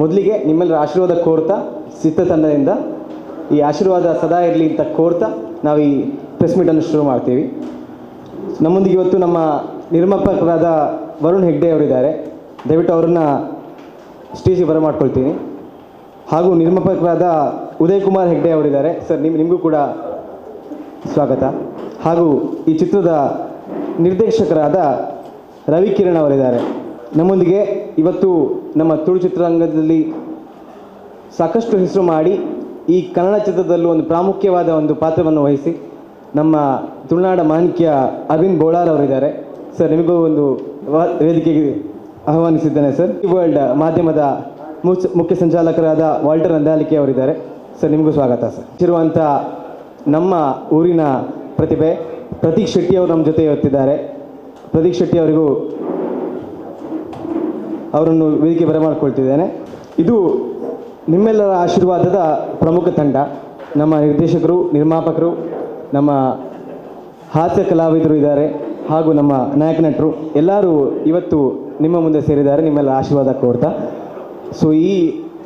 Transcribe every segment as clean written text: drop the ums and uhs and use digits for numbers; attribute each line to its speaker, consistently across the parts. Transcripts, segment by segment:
Speaker 1: ಮೊದಲಿಗೆ ನಿಮ್ಮೆಲ್ಲರ ಆಶೀರ್ವಾದ ಕೋರ್ತಾ ಚಿತ್ರತಂಡದಿಂದ ಈ ಆಶೀರ್ವಾದ ಸದಾ ಇರಲಿ ಅಂತ ಕೋರ್ತಾ ನಾವು ಈ ಪ್ರೆಸ್ ಮೀಟನ್ನು ಶುರು ಮಾಡ್ತೀವಿ. ನಮ್ಮೊಂದಿಗೆ ಇವತ್ತು ನಮ್ಮ ನಿರ್ಮಾಪಕರಾದ ವರುಣ್ ಹೆಗ್ಡೆ ಅವರಿದ್ದಾರೆ. ದಯವಿಟ್ಟು ಅವರನ್ನು ಸ್ಟೇಜಿಗೆ ಬರಮಾಡ್ಕೊಳ್ತೀನಿ. ಹಾಗೂ ನಿರ್ಮಾಪಕರಾದ ಉದಯ್ ಕುಮಾರ್ ಹೆಗ್ಡೆ ಅವರಿದ್ದಾರೆ. ಸರ್ ನಿಮಗೂ ಕೂಡ ಸ್ವಾಗತ. ಹಾಗೂ ಈ ಚಿತ್ರದ ನಿರ್ದೇಶಕರಾದ ರವಿಕಿರಣ್ ಅವರಿದ್ದಾರೆ. ನಮ್ಮೊಂದಿಗೆ ಇವತ್ತು ನಮ್ಮ ತುಳು ಚಿತ್ರರಂಗದಲ್ಲಿ ಸಾಕಷ್ಟು ಹೆಸರು ಮಾಡಿ ಈ ಕನ್ನಡ ಚಿತ್ರದಲ್ಲೂ ಒಂದು ಪ್ರಾಮುಖ್ಯವಾದ ಒಂದು ಪಾತ್ರವನ್ನು ವಹಿಸಿ ನಮ್ಮ ತುಳುನಾಡ ಮಾಣಿಕ್ಯ ಅರವಿಂದ್ ಬೋಳಾರ್ ಅವರಿದ್ದಾರೆ. ಸರ್ ನಿಮಗೂ ಒಂದು ವೇದಿಕೆಗೆ ಆಹ್ವಾನಿಸಿದ್ದೇನೆ ಸರ್. ಈ ವರ್ಲ್ಡ್ ಮಾಧ್ಯಮದ ಮುಖ್ಯ ಸಂಚಾಲಕರಾದ ವಾಲ್ಟರ್ ನಂದಾಲಿಕೆ ಅವರಿದ್ದಾರೆ. ಸರ್ ನಿಮಗೂ ಸ್ವಾಗತ ಸರ್. ಇರುವಂಥ ನಮ್ಮ ಊರಿನ ಪ್ರತಿಭೆ ಪ್ರತೀಕ್ ಶೆಟ್ಟಿ ಅವರು ನಮ್ಮ ಜೊತೆ ಇವತ್ತಿದ್ದಾರೆ. ಪ್ರತೀಕ್ ಶೆಟ್ಟಿ ಅವರಿಗೂ ಅವರನ್ನು ವೇದಿಕೆ ಬರಮಾಡ್ಕೊಳ್ತಿದ್ದೇನೆ. ಇದು ನಿಮ್ಮೆಲ್ಲರ ಆಶೀರ್ವಾದದ ಪ್ರಮುಖ ತಂಡ. ನಮ್ಮ ನಿರ್ದೇಶಕರು, ನಿರ್ಮಾಪಕರು, ನಮ್ಮ ಹಾಸ್ಯ ಕಲಾವಿದರು ಇದ್ದಾರೆ, ಹಾಗೂ ನಮ್ಮ ನಾಯಕ ನಟರು ಎಲ್ಲರೂ ಇವತ್ತು ನಿಮ್ಮ ಮುಂದೆ ಸೇರಿದ್ದಾರೆ ನಿಮ್ಮೆಲ್ಲರ ಆಶೀರ್ವಾದ ಕೋರ್ತಾ. ಸೊ ಈ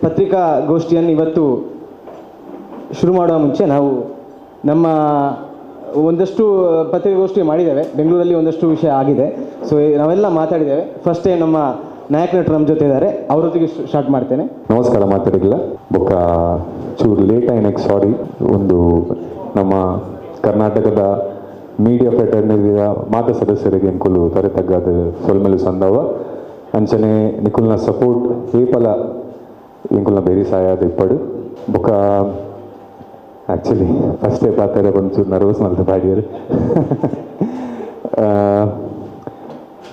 Speaker 1: ಪತ್ರಿಕಾಗೋಷ್ಠಿಯನ್ನು ಇವತ್ತು ಶುರು ಮಾಡುವ ಮುಂಚೆ ನಾವು ನಮ್ಮ ಒಂದಷ್ಟು ಪತ್ರಿಕಾಗೋಷ್ಠಿ ಮಾಡಿದ್ದೇವೆ. ಬೆಂಗಳೂರಲ್ಲಿ ಒಂದಷ್ಟು ವಿಷಯ ಆಗಿದೆ. ಸೊ ನಾವೆಲ್ಲ ಮಾತಾಡಿದ್ದೇವೆ. ಫಸ್ಟ್ ಟೈಮ್ ನಮ್ಮ ನಾಯಕ ನಟರು ನಮ್ಮ ಜೊತೆ ಇದ್ದಾರೆ. ಅವರೊತ್ತಿಗೆ ಸ್ಟಾರ್ಟ್ ಮಾಡ್ತೇನೆ.
Speaker 2: ನಮಸ್ಕಾರ. ಮಾತಾಡಿಲ್ಲ ಬೊಕ್ಕ ಚೂರು ಲೇಟ್ ಆಯ್ನಕ್ಕೆ ಸಾರಿ. ಒಂದು ನಮ್ಮ ಕರ್ನಾಟಕದ ಮೀಡಿಯಾ ಫ್ರೆಟರ್ನಿಟಿಯ ಮಾತ ಸದಸ್ಯರಿಗೆ ಎಂಕುಲು ತೊರೆ ತಗ್ಗದ ಸೊಲ್ಮೆಲು ಸಂದವ ಅಂಚನೆ ನಿಕುಲ್ನ ಸಪೋರ್ಟ್ ಏಪಲ ಎಂಕುಲ್ನ ಬೇರೆ ಸಹಾಯದ ಇಪ್ಪಡು ಬೊಕ್ಕ ಆ್ಯಕ್ಚುಲಿ ಫಸ್ಟೇ ಪಾತ್ರ ಒಂಚೂರು ನರ್ವಸ್ ಮಲ್ತು ಬಾಡಿಯರು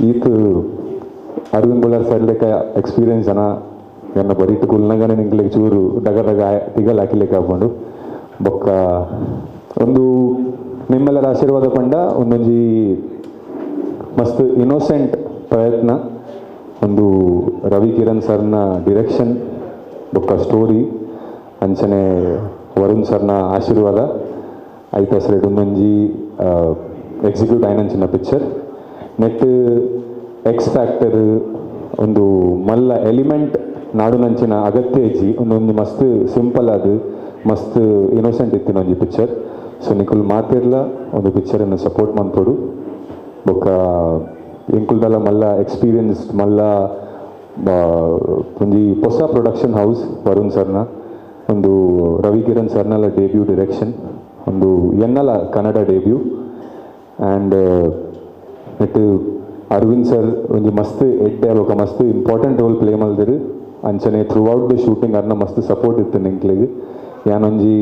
Speaker 2: ಈತು ಅರವಿಂದ್ ಬೋಳಾರ್ ಸರ್ ಲೆಕ್ಕ ಎಕ್ಸ್ಪೀರಿಯನ್ಸ್ ಜನ ಎನ್ನ ಬರೀತು ಕುಲ್ನಗನೆ ನಿಂಗ್ಲಿಗೆ ಚೂರು ಡಗ ತಿಗಲ್ ಹಾಕಿಲಿಕ್ಕೆ ಹಾಕೊಂಡು ಬೊಕ್ಕ ಒಂದು ನಿಮ್ಮೆಲ್ಲರ ಆಶೀರ್ವಾದ ಪಂಡ ಒಂದೊಂಜಿ ಮಸ್ತ್ ಇನ್ನೋಸೆಂಟ್ ಪ್ರಯತ್ನ, ಒಂದು ರವಿ ಕಿರಣ್ ಸರ್ನ ಡಿರೆಕ್ಷನ್ ಬೊಕ್ಕ ಸ್ಟೋರಿ ಅಂಚನೆ ವರುಣ್ ಸರ್ನ ಆಶೀರ್ವಾದ ಐತ ಸೈಡ್ ಒಂದೊಂಜಿ ಎಕ್ಸಿಕ್ಯೂಟ್ ಆಯ್ನಂಚಿನ ಪಿಕ್ಚರ್ ನೆಟ್ ಎಕ್ಸ್ ಫ್ಯಾಕ್ಟರ್ ಒಂದು ಮಲ್ಲ ಎಲಿಮೆಂಟ್ ನಾಡುನಂಚಿನ ಅಗತ್ಯ ಇಜ್ಜಿ ಒಂದೊಂದು ಮಸ್ತ್ ಸಿಂಪಲ್ ಅದು ಮಸ್ತ್ ಇನ್ನೋಸೆಂಟ್ ಇತ್ತಿನ ಒಂಜಿ ಪಿಕ್ಚರ್. ಸೊ ನಿಕುಲ್ ಮಾತಿರ್ಲ ಒಂದು ಪಿಕ್ಚರನ್ನು ಸಪೋರ್ಟ್ ಮಾಡ್ತೋಡು ಬೊಕ್ಕ ಎಂಕುಲ್ದಲ್ಲ ಮಲ್ಲ ಎಕ್ಸ್ಪೀರಿಯನ್ಸ್ ಮಲ್ಲ ಒಂಜಿ ಹೊಸ ಪ್ರೊಡಕ್ಷನ್ ಹೌಸ್ ವರುಣ್ ಸರ್ನ ಒಂದು ರವಿ ಕಿರಣ್ ಸರ್ನಲ್ಲ ಡೆಬ್ಯೂ ಡಿರೆಕ್ಷನ್ ಒಂದು ಎನ್ನಲ Kannada debut and next Aravind sir ಒಂಜಿ ಮಸ್ತ್ ಎಡ್ಡೆ ಬೊಕ ಮಸ್ತ್ ಇಂಪಾರ್ಟೆಂಟ್ ರೋಲ್ ಪ್ಲೇ ಮಲ್ದಿರು ಅಂಚನೆ ಥ್ರೂ ಔಟ್ ದ ಶೂಟಿಂಗ್ ಅರ್ನ ಮಸ್ತ್ ಸಪೋರ್ಟ್ ಇತ್ತು ನಿಂಕ್ಲಿಗೆ ಯಾನೊಂಜಿ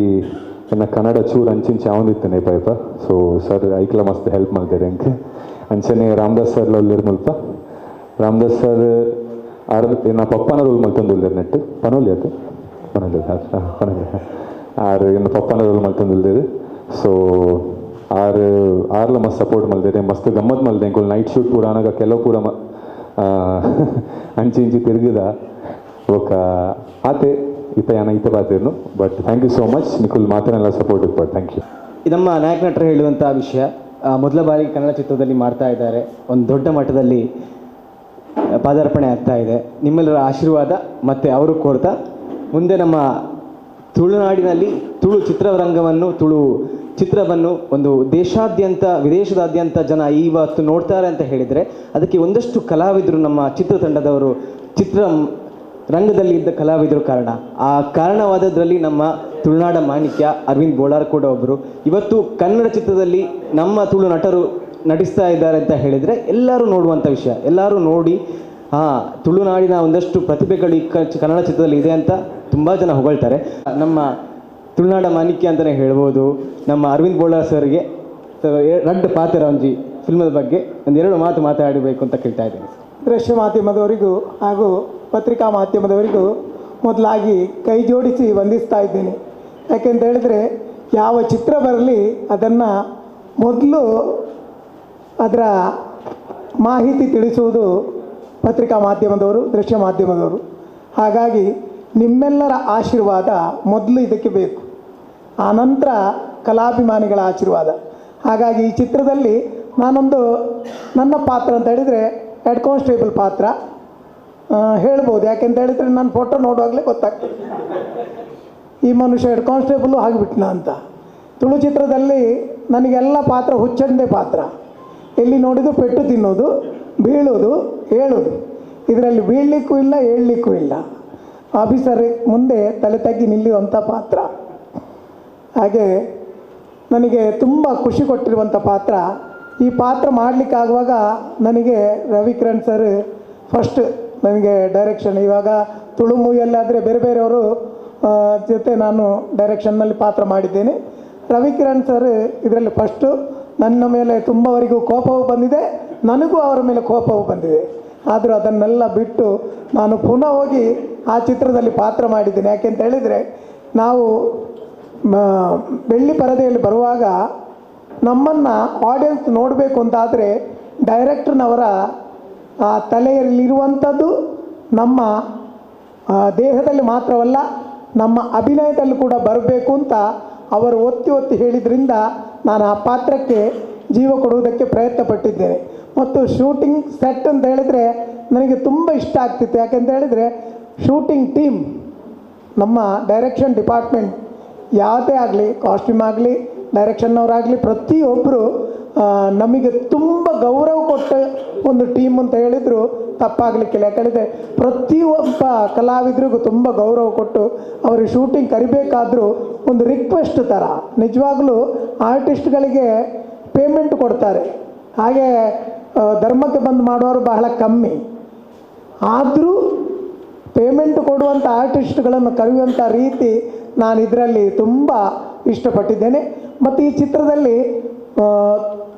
Speaker 2: ಎನ್ನ ಕನ್ನಡ ಚೂರು ಅಂಚಿಂಚೆ ಯಾವಂದಿತ್ತೇನೆ ಪೈಪ. ಸೊ ಸರ್ ಐಕ್ಲ ಮಸ್ತ್ ಹೆಲ್ಪ್ ಮಾಡ್ತಾರೆ ಎಂಕೆ ಅಂಚನೆ ರಾಮದಾಸ್ ಸರ್ಲ ಒಳ್ಳೆರು ಮುಲ್ಪ ರಾಮದಾಸ್ ಸರ್ ನಾ ಪಪ್ಪನ ರೋಲ್ ಮಲ್ತೊಂದುಲ್ಲೇರು ನೆಟ್ಟು ಪನೋಲಿ ಅದು ಪನೋಲಿ ಆರು ಎನ್ನ ಪಪ್ಪನ ರೋಲ್ ಮಲ್ತೊಂದುಲ್ಲೇರು. ಸೊ ಆರ್ಲ ಮಸ್ತ್ ಸಪೋರ್ಟ್ ಮಲ್ದೇರೆ ಮಸ್ತ್ ಗಮ್ಮತ್ ಮಲ್ದೆ ಎಂಕೊಲ್ ನೈಟ್ ಶೂಟ್ ಪೂರ ಆನಾಗ ಕೆಲವು ಪೂರ ಅಂಚಿ ಇಂಚಿ ತಿರುಗಿದ ఒక ಆತೆ ಈತ ಬಾತಿರ್ನು. But thank you so much Nikhil ಮಾತನ್ನೆಲ್ಲ ಸಪೋರ್ಟ್ ಇಟ್ಬಿಟ್ಟು ಥ್ಯಾಂಕ್ ಯು.
Speaker 1: ನಮ್ಮ ನಾಯಕ ನಟರು ಹೇಳುವಂಥ ವಿಷಯ ಮೊದಲ ಬಾರಿಗೆ ಕನ್ನಡ ಚಿತ್ರದಲ್ಲಿ ಮಾಡ್ತಾ ಇದ್ದಾರೆ. ಒಂದು ದೊಡ್ಡ ಮಟ್ಟದಲ್ಲಿ ಪಾದಾರ್ಪಣೆ ಆಗ್ತಾ ಇದೆ. ನಿಮ್ಮೆಲ್ಲರ ಆಶೀರ್ವಾದ ಮತ್ತು ಅವರು ಕೋರ್ತಾ ಮುಂದೆ ನಮ್ಮ ತುಳುನಾಡಿನಲ್ಲಿ ತುಳು ಚಿತ್ರರಂಗವನ್ನು ತುಳು ಚಿತ್ರವನ್ನು ಒಂದು ದೇಶಾದ್ಯಂತ ವಿದೇಶದಾದ್ಯಂತ ಜನ ಇವತ್ತು ನೋಡ್ತಾರೆ ಅಂತ ಹೇಳಿದರೆ ಅದಕ್ಕೆ ಒಂದಷ್ಟು ಕಲಾವಿದರು ನಮ್ಮ ಚಿತ್ರತಂಡದವರು ರಂಗದಲ್ಲಿ ಇದ್ದ ಕಲಾವಿದರು ಕಾರಣ. ಆ ಕಾರಣವಾದದ್ರಲ್ಲಿ ನಮ್ಮ ತುಳುನಾಡ ಮಾಣಿಕ್ಯ ಅರವಿಂದ್ ಬೋಳಾರ್ ಕೂಡ ಒಬ್ಬರು. ಇವತ್ತು ಕನ್ನಡ ಚಿತ್ರದಲ್ಲಿ ನಮ್ಮ ತುಳು ನಟರು ನಟಿಸ್ತಾ ಇದ್ದಾರೆ ಅಂತ ಹೇಳಿದರೆ ಎಲ್ಲರೂ ನೋಡುವಂಥ ವಿಷಯ. ಎಲ್ಲರೂ ನೋಡಿ ತುಳುನಾಡಿನ ಒಂದಷ್ಟು ಪ್ರತಿಭೆಗಳು ಈ ಕನ್ನಡ ಚಿತ್ರದಲ್ಲಿ ಇದೆ ಅಂತ ತುಂಬ ಜನ ಹೊಗಳ್ತಾರೆ. ನಮ್ಮ ತುಳುನಾಡ ಮಾಣಿಕ್ಯ ಅಂತಲೇ ಹೇಳ್ಬೋದು. ನಮ್ಮ ಅರವಿಂದ್ ಬೋಳಾರ್ ಸರ್ಗೆ ರಡ್ಡ ಪಾತ್ರ ಒಂಜಿ ಫಿಲ್ಮದ ಬಗ್ಗೆ ಒಂದೆರಡು ಮಾತು ಮಾತಾಡಬೇಕು ಅಂತ ಕೇಳ್ತಾ ಇದ್ದೀನಿ.
Speaker 3: ದೃಶ್ಯ ಮಾಧ್ಯಮದವರಿಗೂ ಹಾಗೂ ಪತ್ರಿಕಾ ಮಾಧ್ಯಮದವರಿಗೂ ಮೊದಲಾಗಿ ಕೈ ಜೋಡಿಸಿ ವಂದಿಸ್ತಾ ಇದ್ದೇನೆ. ಯಾಕೆಂತ ಹೇಳಿದರೆ ಯಾವ ಚಿತ್ರ ಬರಲಿ ಅದನ್ನು ಮೊದಲು ಅದರ ಮಾಹಿತಿ ತಿಳಿಸುವುದು ಪತ್ರಿಕಾ ಮಾಧ್ಯಮದವರು, ದೃಶ್ಯ ಮಾಧ್ಯಮದವರು. ಹಾಗಾಗಿ ನಿಮ್ಮೆಲ್ಲರ ಆಶೀರ್ವಾದ ಮೊದಲು ಇದಕ್ಕೆ ಬೇಕು, ಆನಂತರ ಕಲಾಭಿಮಾನಿಗಳ ಆಶೀರ್ವಾದ. ಹಾಗಾಗಿ ಈ ಚಿತ್ರದಲ್ಲಿ ನಾನೊಂದು ನನ್ನ ಪಾತ್ರ ಅಂತ ಹೇಳಿದರೆ ಹೆಡ್ ಕಾನ್ಸ್ಟೇಬಲ್ ಪಾತ್ರ. ಹೇಳ್ಬೋದು. ಯಾಕೆಂತ ಹೇಳಿದರೆ ನಾನು ಫೋಟೋ ನೋಡುವಾಗಲೇ ಗೊತ್ತಾಗ್ತದೆ ಈ ಮನುಷ್ಯ ಹೆಡ್ ಕಾನ್ಸ್ಟೇಬಲು ಆಗಿಬಿಟ್ನ ಅಂತ. ತುಳು ಚಿತ್ರದಲ್ಲಿ ನನಗೆಲ್ಲ ಪಾತ್ರ ಹುಚ್ಚಂದೇ ಪಾತ್ರ. ಎಲ್ಲಿ ನೋಡಿದ್ದು ಪೆಟ್ಟು ತಿನ್ನೋದು, ಬೀಳೋದು, ಹೇಳೋದು. ಇದರಲ್ಲಿ ಬೀಳಲಿಕ್ಕೂ ಇಲ್ಲ, ಹೇಳಲಿಕ್ಕೂ ಇಲ್ಲ. ಆಫೀಸರ್ ಮುಂದೆ ತಲೆ ತಗ್ಗಿ ನಿಲ್ಲುವಂಥ ಪಾತ್ರ. ಹಾಗೆ ನನಗೆ ತುಂಬ ಖುಷಿ ಕೊಟ್ಟಿರುವಂಥ ಪಾತ್ರ. ಈ ಪಾತ್ರ ಮಾಡಲಿಕ್ಕಾಗುವಾಗ ನನಗೆ ರವಿಕಿರಣ್ ಸರ್ ಫಸ್ಟ್ ನನಗೆ ಡೈರೆಕ್ಷನ್. ಇವಾಗ ತುಳು ಮೂವಿಯಲ್ಲಾದರೆ ಬೇರೆ ಬೇರೆಯವರು ಜೊತೆ ನಾನು ಡೈರೆಕ್ಷನ್ನಲ್ಲಿ ಪಾತ್ರ ಮಾಡಿದ್ದೇನೆ. ರವಿಕಿರಣ್ ಸರ್ ಇದರಲ್ಲಿ ಫಸ್ಟು. ನನ್ನ ಮೇಲೆ ತುಂಬವರೆಗೂ ಕೋಪವೂ ಬಂದಿದೆ, ನನಗೂ ಅವರ ಮೇಲೆ ಕೋಪವೂ ಬಂದಿದೆ. ಆದರೂ ಅದನ್ನೆಲ್ಲ ಬಿಟ್ಟು ನಾನು ಪುನಃ ಹೋಗಿ ಆ ಚಿತ್ರದಲ್ಲಿ ಪಾತ್ರ ಮಾಡಿದ್ದೇನೆ. ಯಾಕೆಂತ ಹೇಳಿದರೆ ನಾವು ಬೆಳ್ಳಿ ಪರದೆಯಲ್ಲಿ ಬರುವಾಗ ನಮ್ಮನ್ನು ಆಡಿಯನ್ಸ್ ನೋಡಬೇಕು ಅಂತಾದರೆ ಡೈರೆಕ್ಟ್ರ್ನವರ ತಲೆಯಲ್ಲಿರುವಂಥದ್ದು ನಮ್ಮ ದೇಹದಲ್ಲಿ ಮಾತ್ರವಲ್ಲ, ನಮ್ಮ ಅಭಿನಯದಲ್ಲಿ ಕೂಡ ಬರಬೇಕು ಅಂತ ಅವರು ಒತ್ತಿ ಒತ್ತಿ ಹೇಳಿದ್ರಿಂದ ನಾನು ಆ ಪಾತ್ರಕ್ಕೆ ಜೀವ ಕೊಡುವುದಕ್ಕೆ ಪ್ರಯತ್ನ ಪಟ್ಟಿದ್ದೇನೆ. ಮತ್ತು ಶೂಟಿಂಗ್ ಸೆಟ್ ಅಂತ ಹೇಳಿದರೆ ನನಗೆ ತುಂಬ ಇಷ್ಟ ಆಗ್ತಿತ್ತು. ಯಾಕೆಂತ ಹೇಳಿದರೆ ಶೂಟಿಂಗ್ ಟೀಮ್, ನಮ್ಮ ಡೈರೆಕ್ಷನ್ ಡಿಪಾರ್ಟ್ಮೆಂಟ್ ಯಾವುದೇ ಆಗಲಿ, ಕಾಸ್ಟ್ಯೂಮ್ ಆಗಲಿ, ಡೈರೆಕ್ಷನ್ನವರಾಗಲಿ, ಪ್ರತಿಯೊಬ್ಬರು ನಮಗೆ ತುಂಬ ಗೌರವ ಕೊಟ್ಟ ಒಂದು ಟೀಮ್ ಅಂತ ಹೇಳಿದರು ತಪ್ಪಾಗಲಿಕ್ಕಿಲ್ಲ. ಯಾಕಂದರೆ ಪ್ರತಿಯೊಬ್ಬ ಕಲಾವಿದರಿಗೂ ತುಂಬ ಗೌರವ ಕೊಟ್ಟು ಅವರು ಶೂಟಿಂಗ್ ಕರಿಬೇಕಾದರೂ ಒಂದು ರಿಕ್ವೆಸ್ಟ್ ಥರ. ನಿಜವಾಗಲೂ ಆರ್ಟಿಸ್ಟ್ಗಳಿಗೆ ಪೇಮೆಂಟ್ ಕೊಡ್ತಾರೆ, ಹಾಗೆ ಧರ್ಮಕ್ಕೆ ಬಂದು ಮಾಡೋರು ಬಹಳ ಕಮ್ಮಿ. ಆದರೂ ಪೇಮೆಂಟ್ ಕೊಡುವಂಥ ಆರ್ಟಿಸ್ಟ್ಗಳನ್ನು ಕರೆಯುವಂಥ ರೀತಿ ನಾನು ಇದರಲ್ಲಿ ತುಂಬ ಇಷ್ಟಪಟ್ಟಿದ್ದೇನೆ. ಮತ್ತು ಈ ಚಿತ್ರದಲ್ಲಿ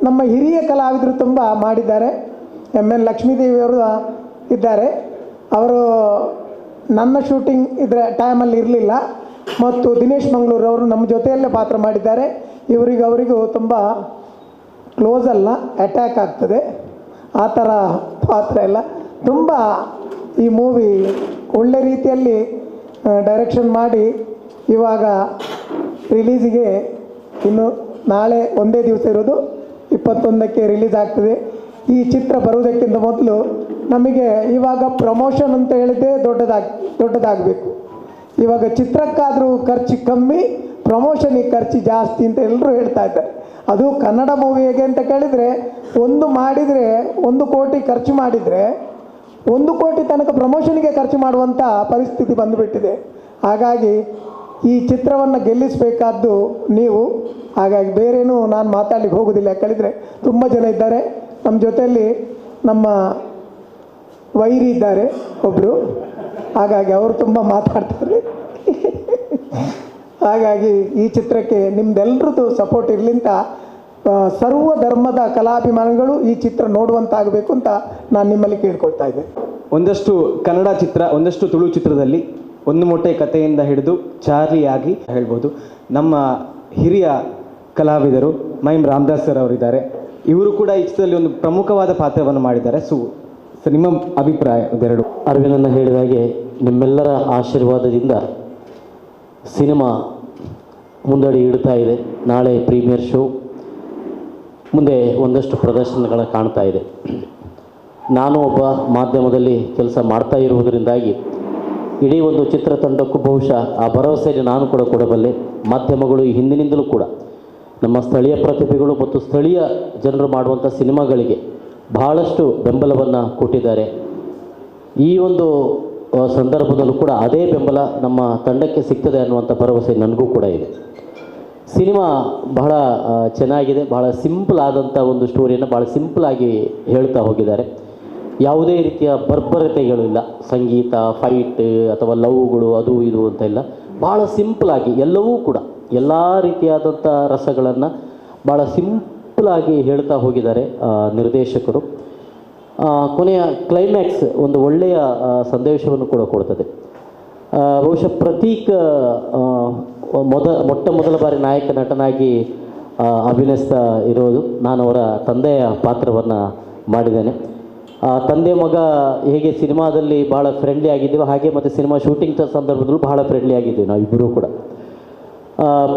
Speaker 3: ನಮ್ಮ ಹಿರಿಯ ಕಲಾವಿದರು ತುಂಬ ಮಾಡಿದ್ದಾರೆ. ಎನ್ ಲಕ್ಷ್ಮೀದೇವಿಯವರು ಇದ್ದಾರೆ. ಅವರು ನನ್ನ ಶೂಟಿಂಗ್ ಇದರ ಟೈಮಲ್ಲಿ ಇರಲಿಲ್ಲ. ಮತ್ತು ದಿನೇಶ್ ಮಂಗಳೂರು ಅವರು ನಮ್ಮ ಜೊತೆಯಲ್ಲೇ ಪಾತ್ರ ಮಾಡಿದ್ದಾರೆ. ಅವರಿಗೂ ತುಂಬ ಕ್ಲೋಸ್ ಅಲ್ಲ, ಅಟ್ಯಾಕ್ ಆಗ್ತದೆ ಆ ಥರ ಪಾತ್ರ ಎಲ್ಲ. ತುಂಬ ಈ ಮೂವಿ ಒಳ್ಳೆ ರೀತಿಯಲ್ಲಿ ಡೈರೆಕ್ಷನ್ ಮಾಡಿ ಇವಾಗ ರಿಲೀಸಿಗೆ ಇನ್ನು ನಾಳೆ ಒಂದೇ ದಿವಸ ಇರೋದು, 21ಕ್ಕೆ ರಿಲೀಸ್ ಆಗ್ತದೆ. ಈ ಚಿತ್ರ ಬರುವುದಕ್ಕಿಂತ ಮೊದಲು ನಮಗೆ ಇವಾಗ ಪ್ರಮೋಷನ್ ಅಂತ ಹೇಳಿದ್ದೆ ದೊಡ್ಡದಾಗಬೇಕು. ಇವಾಗ ಚಿತ್ರಕ್ಕಾದರೂ ಖರ್ಚು ಕಮ್ಮಿ, ಪ್ರಮೋಷನಿಗೆ ಖರ್ಚು ಜಾಸ್ತಿ ಅಂತ ಎಲ್ಲರೂ ಹೇಳ್ತಾ ಇದ್ದಾರೆ. ಅದು ಕನ್ನಡ ಮೂವಿ ಹೇಗೆ ಅಂತ ಕೇಳಿದರೆ, ಒಂದು ಮಾಡಿದರೆ 1 ಕೋಟಿ ಖರ್ಚು ಮಾಡಿದರೆ 1 ಕೋಟಿ ತನಕ ಪ್ರಮೋಷನ್ಗೆ ಖರ್ಚು ಮಾಡುವಂಥ ಪರಿಸ್ಥಿತಿ ಬಂದುಬಿಟ್ಟಿದೆ. ಹಾಗಾಗಿ ಈ ಚಿತ್ರವನ್ನು ಗೆಲ್ಲಿಸಬೇಕಾದ್ದು ನೀವು. ಹಾಗಾಗಿ ಬೇರೇನೂ ನಾನು ಮಾತಾಡಲಿಕ್ಕೆ ಹೋಗೋದಿಲ್ಲ. ಯಾಕಂದರೆ ತುಂಬ ಜನ ಇದ್ದಾರೆ ನಮ್ಮ ಜೊತೆಯಲ್ಲಿ. ನಮ್ಮ ವೈರಿ ಇದ್ದಾರೆ ಒಬ್ಬರು, ಹಾಗಾಗಿ ಅವರು ತುಂಬ ಮಾತಾಡ್ತಾರೆ. ಹಾಗಾಗಿ ಈ ಚಿತ್ರಕ್ಕೆ ನಿಮ್ದೆಲ್ಲರದ್ದು ಸಪೋರ್ಟ್ ಇರಲಿಂತ ಸರ್ವ ಧರ್ಮದ ಕಲಾಭಿಮಾನಿಗಳು ಈ ಚಿತ್ರ ನೋಡುವಂತಾಗಬೇಕು ಅಂತ ನಾನು ನಿಮ್ಮಲ್ಲಿ ಕೇಳ್ಕೊಳ್ತಾ ಇದ್ದೆ.
Speaker 1: ಒಂದಷ್ಟು ಕನ್ನಡ ಚಿತ್ರ, ಒಂದಷ್ಟು ತುಳು ಚಿತ್ರದಲ್ಲಿ ಒಂದು ಮೊಟ್ಟೆ ಕಥೆಯಿಂದ ಹಿಡಿದು ಚಾರ್ಲಿಯಾಗಿ ಹೇಳ್ಬೋದು. ನಮ್ಮ ಹಿರಿಯ ಕಲಾವಿದರು ಮೈಮ್ ರಾಮದಾಸ್ ಸರ್ ಅವರಿದ್ದಾರೆ. ಇವರು ಕೂಡ ಈ ಚಿತ್ರದಲ್ಲಿ ಒಂದು ಪ್ರಮುಖವಾದ ಪಾತ್ರವನ್ನು ಮಾಡಿದ್ದಾರೆ. ನಿಮ್ಮ ಅಭಿಪ್ರಾಯ ಇದೆರಡು?
Speaker 4: ಅರವಿಂದನ ಹೇಳಿದ ಹಾಗೆ ನಿಮ್ಮೆಲ್ಲರ ಆಶೀರ್ವಾದದಿಂದ ಸಿನಿಮಾ ಮುಂದಡಿ ಇಡ್ತಾ ಇದೆ. ನಾಳೆ ಪ್ರೀಮಿಯರ್ ಶೋ, ಮುಂದೆ ಒಂದಷ್ಟು ಪ್ರದರ್ಶನಗಳ ಕಾಣ್ತಾ ಇದೆ. ನಾನು ಒಬ್ಬ ಮಾಧ್ಯಮದಲ್ಲಿ ಕೆಲಸ ಮಾಡ್ತಾ ಇರುವುದರಿಂದಾಗಿ ಇಡೀ ಒಂದು ಚಿತ್ರತಂಡಕ್ಕೂ ಬಹುಶಃ ಆ ಭರವಸೆಯನ್ನು ನಾನು ಕೂಡ ಕೊಡಬಲ್ಲೆ. ಮಾಧ್ಯಮಗಳು ಈ ಹಿಂದಿನಿಂದಲೂ ಕೂಡ ನಮ್ಮ ಸ್ಥಳೀಯ ಪ್ರತಿಭೆಗಳು ಮತ್ತು ಸ್ಥಳೀಯ ಜನರು ಮಾಡುವಂಥ ಸಿನಿಮಾಗಳಿಗೆ ಬಹಳಷ್ಟು ಬೆಂಬಲವನ್ನು ಕೊಟ್ಟಿದ್ದಾರೆ. ಈ ಒಂದು ಸಂದರ್ಭದಲ್ಲೂ ಕೂಡ ಅದೇ ಬೆಂಬಲ ನಮ್ಮ ತಂಡಕ್ಕೆ ಸಿಗ್ತದೆ ಅನ್ನುವಂಥ ಭರವಸೆ ನನಗೂ ಕೂಡ ಇದೆ. ಸಿನಿಮಾ ಬಹಳ ಚೆನ್ನಾಗಿದೆ. ಬಹಳ ಸಿಂಪಲ್ ಆದಂಥ ಒಂದು ಸ್ಟೋರಿಯನ್ನು ಭಾಳ ಸಿಂಪಲಾಗಿ ಹೇಳ್ತಾ ಹೋಗಿದ್ದಾರೆ. ಯಾವುದೇ ರೀತಿಯ ಬರ್ಬರತೆಗಳು ಇಲ್ಲ. ಸಂಗೀತ, ಫೈಟ್ ಅಥವಾ ಲವ್ಗಳು ಅದು ಇದು ಅಂತ ಇಲ್ಲ. ಭಾಳ ಸಿಂಪಲಾಗಿ ಎಲ್ಲವೂ ಕೂಡ ಎಲ್ಲ ರೀತಿಯಾದಂಥ ರಸಗಳನ್ನು ಭಾಳ ಸಿಂಪಲಾಗಿ ಹೇಳ್ತಾ ಹೋಗಿದ್ದಾರೆ ನಿರ್ದೇಶಕರು. ಕೊನೆಯ ಕ್ಲೈಮ್ಯಾಕ್ಸ್ ಒಂದು ಒಳ್ಳೆಯ ಸಂದೇಶವನ್ನು ಕೂಡ ಕೊಡ್ತದೆ. ಬಹುಶಃ ಪ್ರತೀಕ್ ಮೊಟ್ಟ ಮೊದಲ ಬಾರಿ ನಾಯಕ ನಟನಾಗಿ ಅಭಿನಯಿಸ್ತಾ ಇರೋದು. ನಾನು ಅವರ ತಂದೆಯ ಪಾತ್ರವನ್ನು ಮಾಡಿದ್ದೇನೆ. ತಂದೆ ಮಗ ಹೇಗೆ ಸಿನಿಮಾದಲ್ಲಿ ಭಾಳ ಫ್ರೆಂಡ್ಲಿ ಆಗಿದ್ದೀವೋ ಹಾಗೆ ಮತ್ತು ಸಿನಿಮಾ ಶೂಟಿಂಗ್ ಸಂದರ್ಭದಲ್ಲೂ ಭಾಳ ಫ್ರೆಂಡ್ಲಿ ಆಗಿದ್ದೀವಿ ನಾವಿಬ್ಬರೂ ಕೂಡ.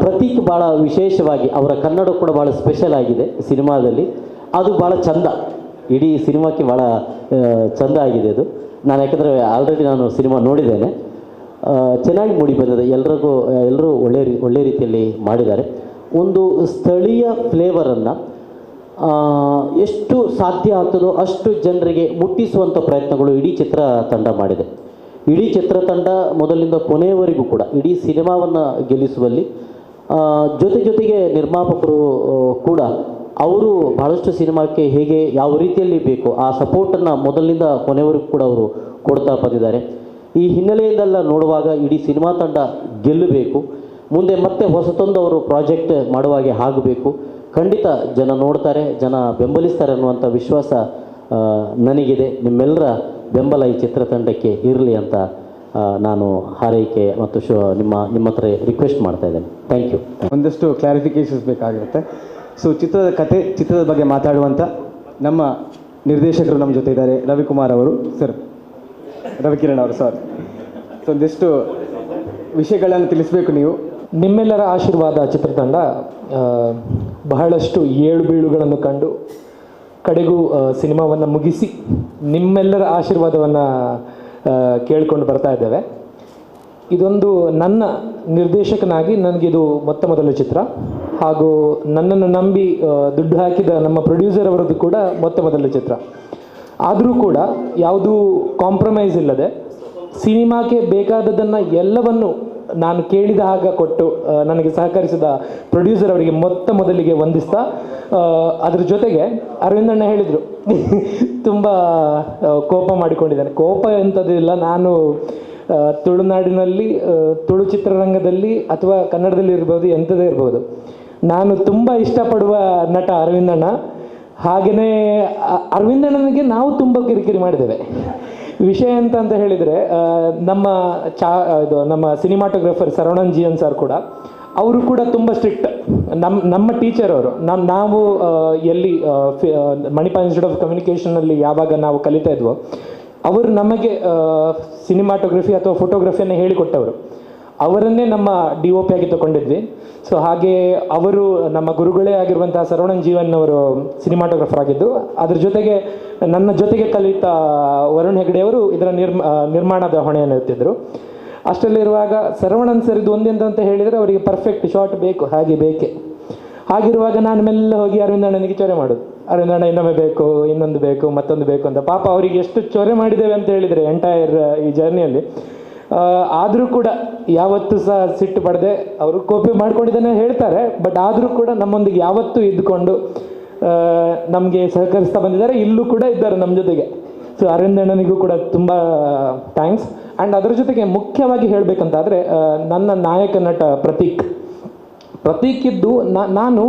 Speaker 4: ಪ್ರತೀಕ್ ಭಾಳ ವಿಶೇಷವಾಗಿ ಅವರ ಕನ್ನಡ ಕೂಡ ಭಾಳ ಸ್ಪೆಷಲ್ ಆಗಿದೆ ಸಿನಿಮಾದಲ್ಲಿ. ಅದು ಭಾಳ ಚಂದ, ಇಡೀ ಸಿನಿಮಾಕ್ಕೆ ಭಾಳ ಚಂದ ಆಗಿದೆ ಅದು. ನಾನು ಯಾಕಂದರೆ ಆಲ್ರೆಡಿ ನಾನು ಸಿನಿಮಾ ನೋಡಿದ್ದೇನೆ. ಚೆನ್ನಾಗಿ ಮೂಡಿ ಬಂದಿದೆ. ಎಲ್ಲರೂ ಒಳ್ಳೆ ರೀತಿಯಲ್ಲಿ ಮಾಡಿದ್ದಾರೆ. ಒಂದು ಸ್ಥಳೀಯ ಫ್ಲೇವರನ್ನು ಎಷ್ಟು ಸಾಧ್ಯ ಆಗ್ತದೋ ಅಷ್ಟು ಜನರಿಗೆ ಮುಟ್ಟಿಸುವಂಥ ಪ್ರಯತ್ನಗಳು ಇಡೀ ಚಿತ್ರತಂಡ ಮಾಡಿದೆ. ಇಡೀ ಚಿತ್ರತಂಡ ಮೊದಲಿಂದ ಕೊನೆಯವರೆಗೂ ಕೂಡ ಇಡೀ ಸಿನಿಮಾವನ್ನು ಗೆಲ್ಲಿಸುವಲ್ಲಿ ಜೊತೆಗೆ ನಿರ್ಮಾಪಕರು ಕೂಡ ಅವರು ಭಾಳಷ್ಟು ಸಿನಿಮಾಕ್ಕೆ ಹೇಗೆ ಯಾವ ರೀತಿಯಲ್ಲಿ ಬೇಕು ಆ ಸಪೋರ್ಟನ್ನು ಮೊದಲಿನಿಂದ ಕೊನೆಯವರೆಗೂ ಕೂಡ ಅವರು ಕೊಡ್ತಾ ಬಂದಿದ್ದಾರೆ. ಈ ಹಿನ್ನೆಲೆಯಿಂದೆಲ್ಲ ನೋಡುವಾಗ ಇಡೀ ಸಿನಿಮಾ ತಂಡ ಗೆಲ್ಲಬೇಕು, ಮುಂದೆ ಮತ್ತೆ ಹೊಸತೊಂದು ಅವರು ಪ್ರಾಜೆಕ್ಟ್ ಮಾಡುವಾಗೆ ಆಗಬೇಕು. ಖಂಡಿತ ಜನ ನೋಡ್ತಾರೆ, ಜನ ಬೆಂಬಲಿಸ್ತಾರೆ ಅನ್ನುವಂಥ ವಿಶ್ವಾಸ ನನಗಿದೆ. ನಿಮ್ಮೆಲ್ಲರ ಬೆಂಬಲ ಈ ಚಿತ್ರತಂಡಕ್ಕೆ ಇರಲಿ ಅಂತ ನಾನು ಹಾರೈಕೆ ಮತ್ತು ನಿಮ್ಮ ಹತ್ರ ರಿಕ್ವೆಸ್ಟ್ ಮಾಡ್ತಾ ಇದ್ದೇನೆ. Thank you.
Speaker 1: ಒಂದಷ್ಟು ಕ್ಲಾರಿಫಿಕೇಷನ್ಸ್ ಬೇಕಾಗಿರುತ್ತೆ. ಸೊ ಚಿತ್ರದ ಬಗ್ಗೆ ಮಾತಾಡುವಂಥ ನಮ್ಮ ನಿರ್ದೇಶಕರು ನಮ್ಮ ಜೊತೆ ಇದ್ದಾರೆ. ರವಿಕಿರಣ್ ಅವರು ಸಾರಿ. ಸೊ ಒಂದಿಷ್ಟು ವಿಷಯಗಳನ್ನು ತಿಳಿಸಬೇಕು ನೀವು.
Speaker 5: ನಿಮ್ಮೆಲ್ಲರ ಆಶೀರ್ವಾದ ಚಿತ್ರತಂಡ ಬಹಳಷ್ಟು ಏಳು ಬೀಳುಗಳನ್ನು ಕಂಡು ಕಡೆಗೂ ಸಿನಿಮಾವನ್ನು ಮುಗಿಸಿ ನಿಮ್ಮೆಲ್ಲರ ಆಶೀರ್ವಾದವನ್ನು ಕೇಳಿಕೊಂಡು ಬರ್ತಾ ಇದ್ದೇವೆ. ಇದೊಂದು ನನ್ನ ನಿರ್ದೇಶಕನಾಗಿ ನನಗಿದು ಮೊದಲ ಚಿತ್ರ, ಹಾಗೂ ನನ್ನನ್ನು ನಂಬಿ ದುಡ್ಡು ಹಾಕಿದ ನಮ್ಮ ಪ್ರೊಡ್ಯೂಸರ್ ಅವರದ್ದು ಕೂಡ ಮೊದಲ ಚಿತ್ರ. ಆದರೂ ಕೂಡ ಯಾವುದೂ ಕಾಂಪ್ರಮೈಸ್ ಇಲ್ಲದೆ ಸಿನಿಮಾಕ್ಕೆ ಬೇಕಾದದ್ದನ್ನು ಎಲ್ಲವನ್ನು ನಾನು ಕೇಳಿದ ಹಾಗೆ ಕೊಟ್ಟು ನನಗೆ ಸಹಕರಿಸಿದ ಪ್ರೊಡ್ಯೂಸರ್ ಅವರಿಗೆ ಮೊದಲಿಗೆ ವಂದಿಸ್ತಾ, ಅದ್ರ ಜೊತೆಗೆ ಅರವಿಂದಣ್ಣ ಹೇಳಿದರು ತುಂಬ ಕೋಪ ಮಾಡಿಕೊಂಡಿದ್ದಾನೆ. ಕೋಪ ಎಂಥದ್ದಿಲ್ಲ. ನಾನು ತುಳುನಾಡಿನಲ್ಲಿ ತುಳು ಚಿತ್ರರಂಗದಲ್ಲಿ ಅಥವಾ ಕನ್ನಡದಲ್ಲಿ ಇರ್ಬೋದು, ಎಂಥದೇ ಇರ್ಬೋದು, ನಾನು ತುಂಬ ಇಷ್ಟಪಡುವ ನಟ ಅರವಿಂದಣ್ಣ. ಹಾಗೆಯೇ ಅರವಿಂದಣ್ಣನಿಗೆ ನಾವು ತುಂಬ ಕಿರಿಕಿರಿ ಮಾಡಿದ್ದೇವೆ. ವಿಷಯ ಅಂತ ಹೇಳಿದರೆ ನಮ್ಮ ಸಿನಿಮಾಟೋಗ್ರಫರ್ ಸರವಣನ್ ಜಿಯನ್ ಸರ್ ಕೂಡ ಅವರು ಕೂಡ ತುಂಬ ಸ್ಟ್ರಿಕ್ಟ್. ನಮ್ಮ ಟೀಚರ್ ಅವರು. ನಾವು ಎಲ್ಲಿ ಮಣಿಪಾಲ್ ಇನ್ಸ್ಟಿಟ್ಯೂಟ್ ಆಫ್ ಕಮ್ಯುನಿಕೇಷನಲ್ಲಿ ಯಾವಾಗ ನಾವು ಕಲಿತಾ ಇದ್ವೋ ಅವರು ನಮಗೆ ಸಿನಿಮಾಟೋಗ್ರಫಿ ಅಥವಾ ಫೋಟೋಗ್ರಫಿಯನ್ನು ಹೇಳಿಕೊಟ್ಟವರು. ಅವರನ್ನೇ ನಮ್ಮ DOP ಆಗಿ ತಗೊಂಡಿದ್ವಿ. ಸೊ ಹಾಗೆ ಅವರು ನಮ್ಮ ಗುರುಗಳೇ ಆಗಿರುವಂತಹ ಸರವಣನ್ ಜೀವನ್ ಅವರು ಸಿನಿಮಾಟೋಗ್ರಫರ್ ಆಗಿದ್ದು. ಅದ್ರ ಜೊತೆಗೆ ನನ್ನ ಜೊತೆಗೆ ಕಲಿತ ವರುಣ್ ಹೆಗಡೆ ಅವರು ಇದರ ನಿರ್ಮಾಣದ ಹೊಣೆಯನ್ನು ಎತ್ತಿದ್ರು. ಅಷ್ಟರಲ್ಲಿರುವಾಗ ಸರವಣನ್ ಸರ್ ಇದು ಒಂದೆಂತ ಹೇಳಿದರೆ ಅವರಿಗೆ ಪರ್ಫೆಕ್ಟ್ ಶಾಟ್ ಬೇಕು, ಹಾಗೆ ಬೇಕೆ. ಹಾಗಿರುವಾಗ ನಾನು ಮೆಲ್ಲ ಹೋಗಿ ಅರವಿಂದಣ್ಣನಿಗೆ ಚೊರೆ ಮಾಡೋದು. ಅರವಿಂದಣ್ಣ ಇನ್ನೊಮ್ಮೆ ಬೇಕು, ಇನ್ನೊಂದು ಬೇಕು, ಮತ್ತೊಂದು ಬೇಕು ಅಂತ. ಪಾಪ ಅವರಿಗೆ ಎಷ್ಟು ಚೊರೆ ಮಾಡಿದ್ದೇವೆ ಅಂತ ಹೇಳಿದರೆ ಎಂಟೈರ್ ಈ ಜರ್ನಿಯಲ್ಲಿ. ಆದರೂ ಕೂಡ ಯಾವತ್ತೂ ಸಹ ಸಿಟ್ಟು ಪಡೆದೆ. ಅವರು ಕಾಪಿ ಮಾಡ್ಕೊಂಡಿದ್ದಾನೆ ಹೇಳ್ತಾರೆ, ಬಟ್ ಆದರೂ ಕೂಡ ನಮ್ಮೊಂದಿಗೆ ಯಾವತ್ತೂ ಇದ್ದುಕೊಂಡು ನಮಗೆ ಸಹಕರಿಸ್ತಾ ಬಂದಿದ್ದಾರೆ. ಇಲ್ಲೂ ಕೂಡ ಇದ್ದಾರೆ ನಮ್ಮ ಜೊತೆಗೆ. ಸೊ ಅರವಿಂದಣ್ಣನಿಗೂ ಕೂಡ ತುಂಬ ಥ್ಯಾಂಕ್ಸ್. ಆ್ಯಂಡ್ ಅದರ ಜೊತೆಗೆ ಮುಖ್ಯವಾಗಿ ಹೇಳಬೇಕಂತಾದರೆ ನನ್ನ ನಾಯಕ ನಟ ಪ್ರತೀಕ್ ಇದ್ದು ನಾನು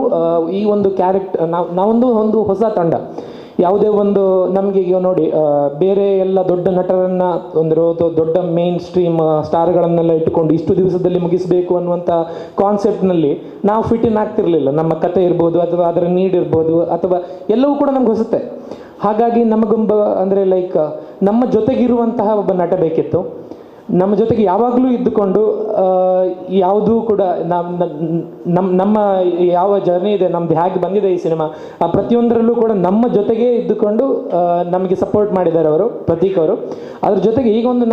Speaker 5: ಈ ಒಂದು ನಾವೊಂದು ಹೊಸ ತಂಡ. ಯಾವುದೇ ಒಂದು ನಮಗೆ ಈಗ ನೋಡಿ ಬೇರೆ ಎಲ್ಲ ದೊಡ್ಡ ನಟರನ್ನು ದೊಡ್ಡ ಮೇನ್ ಸ್ಟ್ರೀಮ್ ಸ್ಟಾರ್ಗಳನ್ನೆಲ್ಲ ಇಟ್ಟುಕೊಂಡು ಇಷ್ಟು ದಿವಸದಲ್ಲಿ ಮುಗಿಸಬೇಕು ಅನ್ನುವಂಥ ಕಾನ್ಸೆಪ್ಟ್ನಲ್ಲಿ ನಾವು ಫಿಟ್ ಇನ್ ಆಗ್ತಿರಲಿಲ್ಲ. ನಮ್ಮ ಕತೆ ಇರ್ಬೋದು ಅಥವಾ ಅದರ ನೀಡ್ ಇರ್ಬೋದು ಅಥವಾ ಎಲ್ಲವೂ ಕೂಡ ನಮ್ಗೆ ಹೊಸುತ್ತೆ. ಹಾಗಾಗಿ ನಮಗೊಬ್ಬ ಅಂದರೆ ಲೈಕ್ ನಮ್ಮ ಜೊತೆಗಿರುವಂತಹ ಒಬ್ಬ ನಟ ಬೇಕಿತ್ತು. ನಮ್ಮ ಜೊತೆಗೆ ಯಾವಾಗಲೂ ಇದ್ದುಕೊಂಡು ಯಾವುದೂ ಕೂಡ ನಮ್ಮ ಯಾವ ಜರ್ನಿ ಇದೆ, ನಮ್ದು ಹೇಗೆ ಬಂದಿದೆ ಈ ಸಿನಿಮಾ, ಆ ಪ್ರತಿಯೊಂದರಲ್ಲೂ ಕೂಡ ನಮ್ಮ ಜೊತೆಗೇ ಇದ್ದುಕೊಂಡು ನಮಗೆ ಸಪೋರ್ಟ್ ಮಾಡಿದ್ದಾರೆ ಅವರು, ಪ್ರತೀಕ್ ಅವರು. ಅದ್ರ ಜೊತೆಗೆ ಈಗ ಒಂದು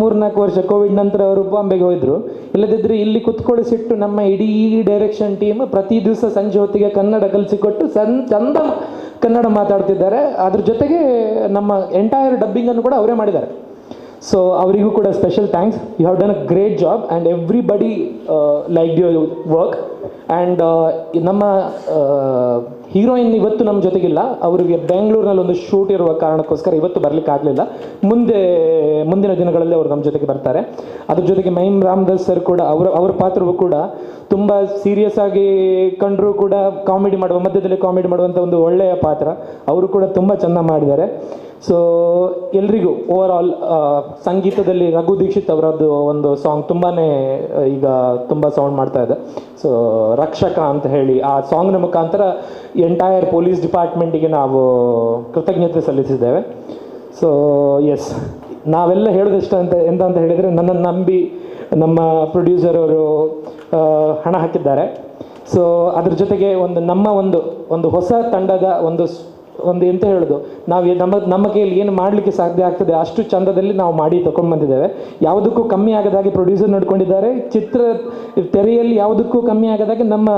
Speaker 5: 3-4 ವರ್ಷ ಕೋವಿಡ್ ನಂತರ ಅವರು ಬಾಂಬೆಗೆ ಹೋಯಿದ್ರು. ಇಲ್ಲದಿದ್ದರೆ ಇಲ್ಲಿ ಕುತ್ಕೊಳಿಸಿಟ್ಟು ನಮ್ಮ ಇಡೀ ಡೈರೆಕ್ಷನ್ ಟೀಮ್ ಪ್ರತಿ ದಿವಸ ಸಂಜೆ ಹೊತ್ತಿಗೆ ಕನ್ನಡ ಕಲಿಸಿಕೊಟ್ಟು ಚಂದ ಕನ್ನಡ ಮಾತಾಡ್ತಿದ್ದಾರೆ. ಅದ್ರ ಜೊತೆಗೆ ನಮ್ಮ ಎಂಟೈರ್ ಡಬ್ಬಿಂಗನ್ನು ಕೂಡ ಅವರೇ ಮಾಡಿದ್ದಾರೆ. ಸೊ ಅವರಿಗೂ ಕೂಡ special thanks. You have done a great job and everybody like your work. And ನಮ್ಮ ಹೀರೋಯಿನ್ ಇವತ್ತು ನಮ್ಮ ಜೊತೆಗಿಲ್ಲ. ಅವರಿಗೆ ಬೆಂಗಳೂರಿನಲ್ಲಿ ಒಂದು ಶೂಟ್ ಇರುವ ಕಾರಣಕ್ಕೋಸ್ಕರ ಇವತ್ತು ಬರಲಿಕ್ಕೆ ಆಗಲಿಲ್ಲ. ಮುಂದಿನ ದಿನಗಳಲ್ಲಿ ಅವರು ನಮ್ಮ ಜೊತೆಗೆ ಬರ್ತಾರೆ. ಅದ್ರ ಜೊತೆಗೆ ಮಹಿಮ್ ರಾಮದಾಸ್ ಸರ್ ಕೂಡ ಅವರ ಪಾತ್ರವು ಕೂಡ ತುಂಬ ಸೀರಿಯಸ್ ಆಗಿ ಕಂಡರೂ ಕೂಡ ಮಧ್ಯದಲ್ಲಿ ಕಾಮಿಡಿ ಮಾಡುವಂಥ ಒಂದು ಒಳ್ಳೆಯ ಪಾತ್ರ. ಅವರು ಕೂಡ ತುಂಬ ಚೆನ್ನಾಗಿ ಮಾಡಿದ್ದಾರೆ. ಸೊ ಎಲ್ರಿಗೂ ಓವರ್ ಆಲ್ ಸಂಗೀತದಲ್ಲಿ ರಘು ದೀಕ್ಷಿತ್ ಅವರದ್ದು ಒಂದು ಸಾಂಗ್ ತುಂಬಾ ಈಗ ತುಂಬ ಸೌಂಡ್ ಮಾಡ್ತಾ ಇದೆ. ಸೊ ರಕ್ಷಕ ಅಂತ ಹೇಳಿ ಆ ಸಾಂಗ್ನ ಮುಖಾಂತರ ಎಂಟೈರ್ ಪೊಲೀಸ್ ಡಿಪಾರ್ಟ್ಮೆಂಟಿಗೆ ನಾವು ಕೃತಜ್ಞತೆ ಸಲ್ಲಿಸಿದ್ದೇವೆ. ಸೊ ಎಸ್, ನಾವೆಲ್ಲ ಹೇಳೋದಿಷ್ಟ ಎಂತ ಹೇಳಿದರೆ ನನ್ನನ್ನು ನಂಬಿ ನಮ್ಮ ಪ್ರೊಡ್ಯೂಸರ್ ಅವರು ಹಣ ಹಾಕಿದ್ದಾರೆ. ಸೊ ಅದ್ರ ಜೊತೆಗೆ ನಮ್ಮ ಒಂದು ಹೊಸ ತಂಡದ ಒಂದು ಒಂದು ಎಂತ ಹೇಳೋದು, ನಾವು ನಮ್ಮ ಕೈಯಲ್ಲಿ ಏನು ಮಾಡಲಿಕ್ಕೆ ಸಾಧ್ಯ ಆಗ್ತದೆ ಅಷ್ಟು ಚಂದದಲ್ಲಿ ನಾವು ಮಾಡಿ ತಗೊಂಡ್ಬಂದಿದ್ದೇವೆ. ಯಾವುದಕ್ಕೂ ಕಮ್ಮಿ ಆಗದಾಗೆ ಪ್ರೊಡ್ಯೂಸರ್ ನೋಡ್ಕೊಂಡಿದ್ದಾರೆ. ಚಿತ್ರ ತೆರೆಯಲ್ಲಿ ಯಾವುದಕ್ಕೂ ಕಮ್ಮಿ ಆಗದಾಗೆ ನಮ್ಮ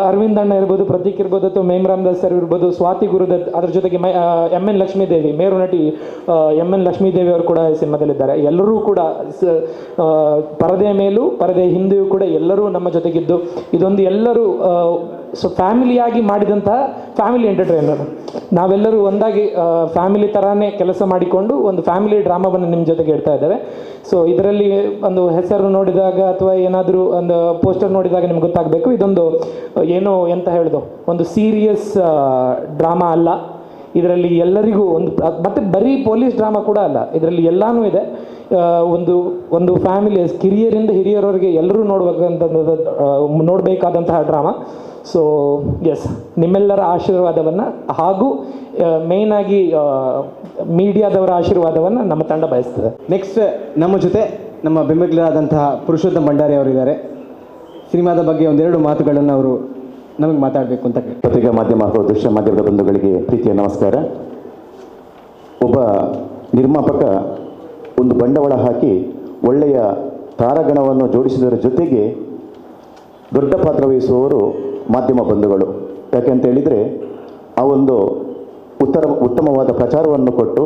Speaker 5: ಅರವಿಂದ್ ಅಣ್ಣ ಇರ್ಬೋದು, ಪ್ರತೀಕ್ ಇರ್ಬೋದು, ಅಥವಾ ಮೇಮ್ ರಾಮದಾಸ್ ಸರ್ ಇರ್ಬೋದು, ಸ್ವಾತಿ ಗುರುದತ್, ಅದ್ರ ಜೊತೆಗೆ ಎಮ್.ಎನ್. ಲಕ್ಷ್ಮೀದೇವಿ, ಮೇರು ನಟಿ ಎಮ್.ಎನ್. ಲಕ್ಷ್ಮೀದೇವಿ ಅವರು ಕೂಡ ಈ ಸಿನಿಮಾದಲ್ಲಿದ್ದಾರೆ. ಎಲ್ಲರೂ ಕೂಡ ಪರದೆಯ ಮೇಲೂ ಪರದೆಯ ಹಿಂದೆಯೂ ಕೂಡ ಎಲ್ಲರೂ ನಮ್ಮ ಜೊತೆಗಿದ್ದು ಇದೊಂದು ಎಲ್ಲರೂ ಫ್ಯಾಮಿಲಿಯಾಗಿ ಮಾಡಿದಂತಹ ಫ್ಯಾಮಿಲಿ ಎಂಟರ್ಟೈನರ್. ನಾವೆಲ್ಲರೂ ಒಂದಾಗಿ ಫ್ಯಾಮಿಲಿ ಥರನೇ ಕೆಲಸ ಮಾಡಿಕೊಂಡು ಒಂದು ಫ್ಯಾಮಿಲಿ ಡ್ರಾಮಾವನ್ನು ನಿಮ್ಮ ಜೊತೆಗೆ ಇಡ್ತಾ ಇದ್ದೇವೆ. ಸೊ ಇದರಲ್ಲಿ ಒಂದು ಹೆಸರು ನೋಡಿದಾಗ ಅಥವಾ ಏನಾದರೂ ಒಂದು ಪೋಸ್ಟರ್ ನೋಡಿದಾಗ ನಿಮ್ಗೆ ಗೊತ್ತಾಗಬೇಕು, ಇದೊಂದು ಏನೋ ಎಂತ ಹೇಳೋದು, ಒಂದು ಸೀರಿಯಸ್ ಡ್ರಾಮಾ ಅಲ್ಲ. ಇದರಲ್ಲಿ ಎಲ್ಲರಿಗೂ ಮತ್ತೆ ಬರೀ ಪೊಲೀಸ್ ಡ್ರಾಮಾ ಕೂಡ ಅಲ್ಲ, ಇದರಲ್ಲಿ ಎಲ್ಲನೂ ಇದೆ. ಒಂದು ಫ್ಯಾಮಿಲಿ ಕಿರಿಯರಿಂದ ಹಿರಿಯರವರೆಗೆ ಎಲ್ಲರೂ ನೋಡಬೇಕಾದಂತಹ ಡ್ರಾಮಾ. ಸೊ ಎಸ್, ನಿಮ್ಮೆಲ್ಲರ ಆಶೀರ್ವಾದವನ್ನು ಹಾಗೂ ಮೇಯ್ನಾಗಿ ಮೀಡಿಯಾದವರ ಆಶೀರ್ವಾದವನ್ನು ನಮ್ಮ ತಂಡ ಬಯಸ್ತದೆ.
Speaker 1: ನೆಕ್ಸ್ಟ್ ನಮ್ಮ ಜೊತೆ ನಮ್ಮ ಬೆಂಬಲಿಗರಾದಂತಹ ಪುರುಷೋತ್ತಮ್ ಭಂಡಾರಿ ಅವರಿದ್ದಾರೆ. ಸಿನಿಮಾದ ಬಗ್ಗೆ ಒಂದೆರಡು ಮಾತುಗಳನ್ನು ಅವರು ನಮಗೆ ಮಾತಾಡಬೇಕು ಅಂತ ಕೇಳಿ.
Speaker 6: ಪತ್ರಿಕಾ ಮಾಧ್ಯಮ ಹಾಗೂ ದೃಶ್ಯ ಮಾಧ್ಯಮದ ಬಂಧುಗಳಿಗೆ ಪ್ರೀತಿಯ ನಮಸ್ಕಾರ. ಒಬ್ಬ ನಿರ್ಮಾಪಕ ಒಂದು ಬಂಡವಾಳ ಹಾಕಿ ಒಳ್ಳೆಯ ತಾರಾಗಣವನ್ನು ಜೋಡಿಸಿದರ ಜೊತೆಗೆ ದೊಡ್ಡ ಪಾತ್ರ ವಹಿಸುವವರು ಮಾಧ್ಯಮ ಬಂಧುಗಳು. ಯಾಕೆಂತ ಹೇಳಿದರೆ ಆ ಒಂದು ಉತ್ತಮವಾದ ಪ್ರಚಾರವನ್ನು ಕೊಟ್ಟು